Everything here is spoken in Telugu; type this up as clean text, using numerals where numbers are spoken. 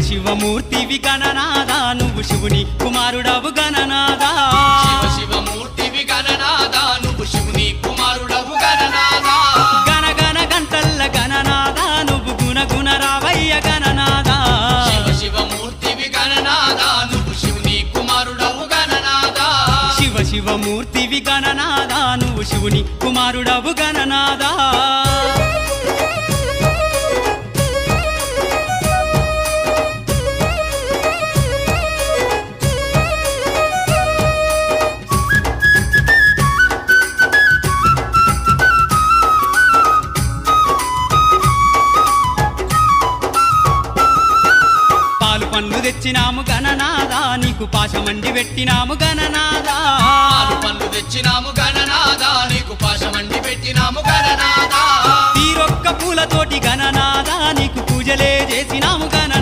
శివమూర్తివి గణనాదా నువ్వు శివుని కుమారుడవు గణనాదా శివమూర్తివి గణనాదా నువ్వు శివుని కుమారుడవు గణనాదా గణగణ గంటల్ల గణనాదా నువ్వు గుణగుణ రావయ్య గణనాదా శివమూర్తివి గణనాదా నువ్వు శివుని కుమారుడవు గణనాదా శివమూర్తివి గణనాదా నువ్వు శివుని కుమారుడవు గణనాదా పండ్లు తెచ్చినాము గణనాదా నీకు పాశమండి పెట్టినాము గణనాదా పండ్లు తెచ్చినాము గణనాదా నీకు పాశమండి పెట్టినాము గణనాదా తీరొక్క పూలతోటి గణనాదా నీకు పూజలే చేసినాము గణనాదా